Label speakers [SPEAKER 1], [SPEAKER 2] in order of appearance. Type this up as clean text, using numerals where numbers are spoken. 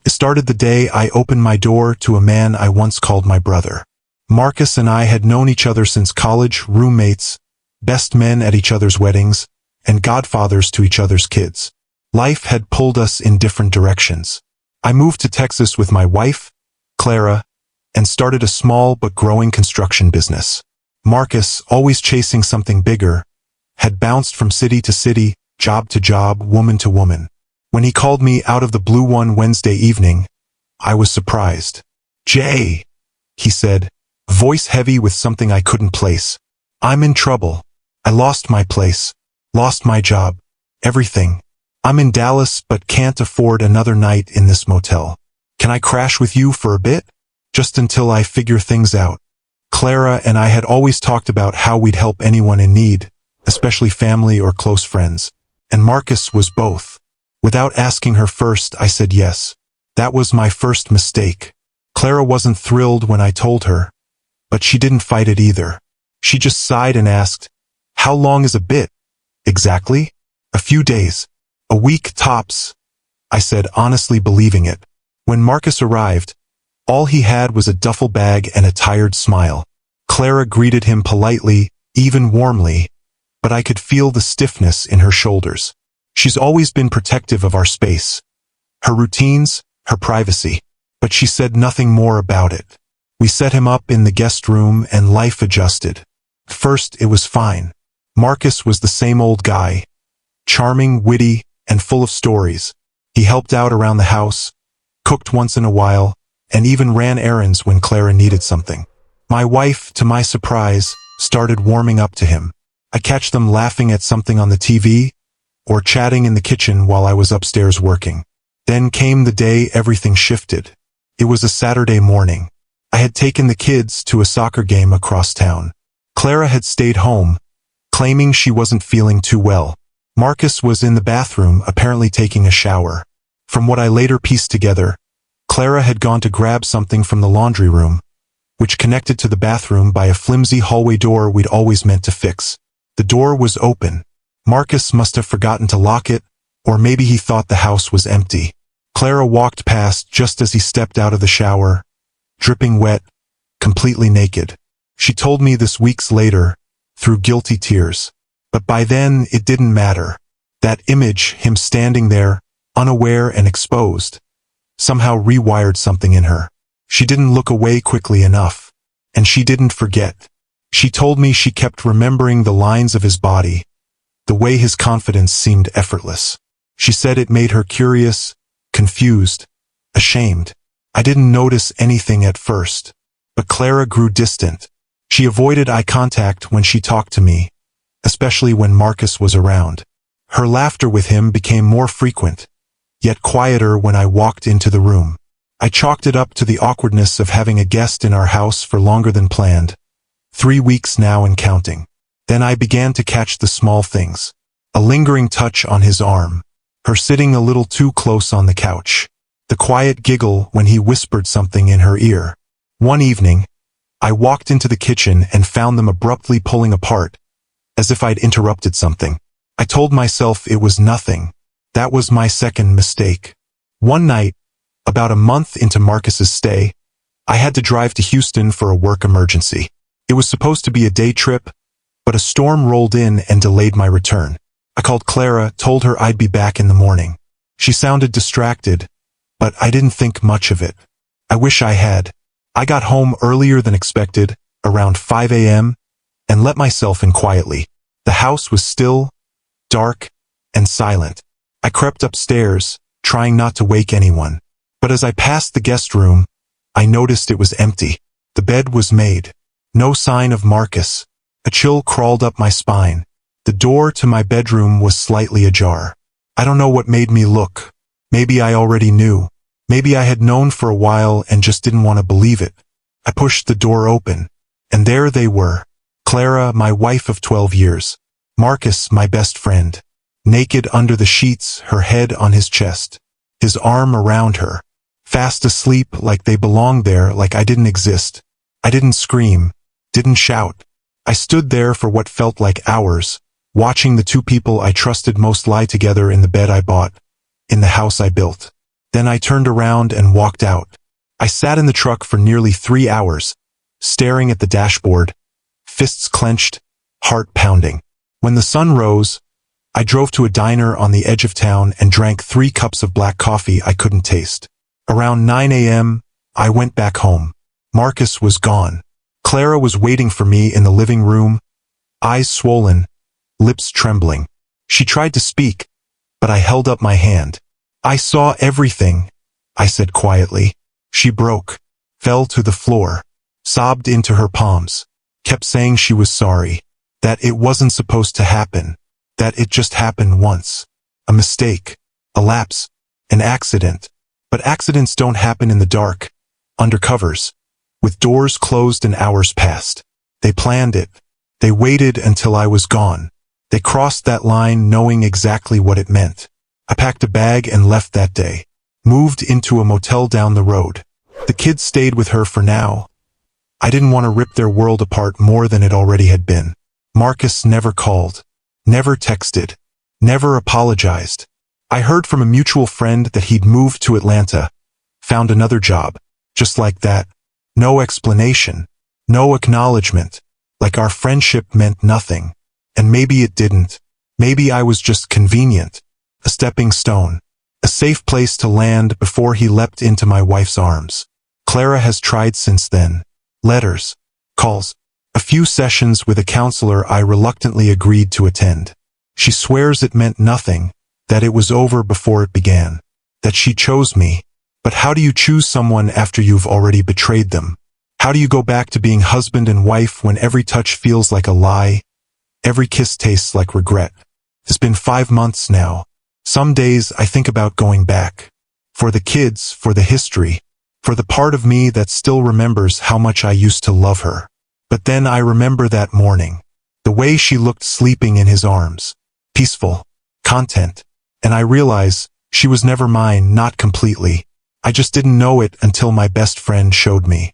[SPEAKER 1] It started the day I opened my door to a man I once called my brother. Marcus and I had known each other since college, roommates, best men at each other's weddings, and godfathers to each other's kids. Life had pulled us in different directions. I moved to Texas with my wife, Clara, and started a small but growing construction business. Marcus, always chasing something bigger, had bounced from city to city, job to job, woman to woman. When he called me out of the blue one Wednesday evening, I was surprised. "Jay," he said, voice heavy with something I couldn't place. "I'm in trouble. I lost my place, lost my job, everything. I'm in Dallas but can't afford another night in this motel. Can I crash with you for a bit? Just until I figure things out." Clara and I had always talked about how we'd help anyone in need, especially family or close friends. And Marcus was both. Without asking her first, I said yes. That was my first mistake. Clara wasn't thrilled when I told her, but she didn't fight it either. She just sighed and asked, "How long is a bit?" "Exactly? A few days. A week tops," I said, honestly believing it. When Marcus arrived, all he had was a duffel bag and a tired smile. Clara greeted him politely, even warmly, but I could feel the stiffness in her shoulders. She's always been protective of our space, her routines, her privacy, but she said nothing more about it. We set him up in the guest room and life adjusted. First, it was fine. Marcus was the same old guy, charming, witty, and full of stories. He helped out around the house, cooked once in a while, and even ran errands when Clara needed something. My wife, to my surprise, started warming up to him. I catch them laughing at something on the TV, or chatting in the kitchen while I was upstairs working. Then came the day everything shifted. It was a Saturday morning. I had taken the kids to a soccer game across town. Clara had stayed home, claiming she wasn't feeling too well. Marcus was in the bathroom, apparently taking a shower. From what I later pieced together, Clara had gone to grab something from the laundry room, which connected to the bathroom by a flimsy hallway door we'd always meant to fix. The door was open. Marcus must have forgotten to lock it, or maybe he thought the house was empty. Clara walked past just as he stepped out of the shower, dripping wet, completely naked. She told me this weeks later, through guilty tears. But by then, it didn't matter. That image, him standing there, unaware and exposed, somehow rewired something in her. She didn't look away quickly enough. And she didn't forget. She told me she kept remembering the lines of his body, the way his confidence seemed effortless. She said it made her curious, confused, ashamed. I didn't notice anything at first, but Clara grew distant. She avoided eye contact when she talked to me, especially when Marcus was around. Her laughter with him became more frequent, yet quieter when I walked into the room. I chalked it up to the awkwardness of having a guest in our house for longer than planned. 3 weeks now and counting. Then I began to catch the small things. A lingering touch on his arm. Her sitting a little too close on the couch. The quiet giggle when he whispered something in her ear. One evening, I walked into the kitchen and found them abruptly pulling apart, as if I'd interrupted something. I told myself it was nothing. That was my second mistake. One night, about a month into Marcus's stay, I had to drive to Houston for a work emergency. It was supposed to be a day trip, but a storm rolled in and delayed my return. I called Clara, told her I'd be back in the morning. She sounded distracted, but I didn't think much of it. I wish I had. I got home earlier than expected, around 5 a.m., and let myself in quietly. The house was still, dark, and silent. I crept upstairs, trying not to wake anyone. But as I passed the guest room, I noticed it was empty. The bed was made. No sign of Marcus. A chill crawled up my spine. The door to my bedroom was slightly ajar. I don't know what made me look. Maybe I already knew. Maybe I had known for a while and just didn't want to believe it. I pushed the door open, and there they were. Clara, my wife of 12 years. Marcus, my best friend. Naked under the sheets, her head on his chest. His arm around her. Fast asleep like they belonged there, like I didn't exist. I didn't scream. Didn't shout. I stood there for what felt like hours, watching the two people I trusted most lie together in the bed I bought, in the house I built. Then I turned around and walked out. I sat in the truck for nearly 3 hours, staring at the dashboard, fists clenched, heart pounding. When the sun rose, I drove to a diner on the edge of town and drank 3 cups of black coffee I couldn't taste. Around 9 a.m., I went back home. Marcus was gone. Clara was waiting for me in the living room, eyes swollen, lips trembling. She tried to speak, but I held up my hand. "I saw everything," I said quietly. She broke, fell to the floor, sobbed into her palms, kept saying she was sorry, that it wasn't supposed to happen, that it just happened once. A mistake, a lapse, an accident. But accidents don't happen in the dark, under covers, with doors closed and hours passed. They planned it. They waited until I was gone. They crossed that line knowing exactly what it meant. I packed a bag and left that day. Moved into a motel down the road. The kids stayed with her for now. I didn't want to rip their world apart more than it already had been. Marcus never called, never texted, never apologized. I heard from a mutual friend that he'd moved to Atlanta, found another job, just like that. No explanation, no acknowledgement, like our friendship meant nothing. And maybe it didn't. Maybe I was just convenient, a stepping stone, a safe place to land before he leapt into my wife's arms. Clara has tried since then. Letters, calls, a few sessions with a counselor I reluctantly agreed to attend. She swears it meant nothing, that it was over before it began, that she chose me. But how do you choose someone after you've already betrayed them? How do you go back to being husband and wife when every touch feels like a lie? Every kiss tastes like regret. It's been 5 months now. Some days I think about going back. For the kids, for the history, for the part of me that still remembers how much I used to love her. But then I remember that morning, the way she looked sleeping in his arms, peaceful, content, and I realize she was never mine, not completely. I just didn't know it until my best friend showed me.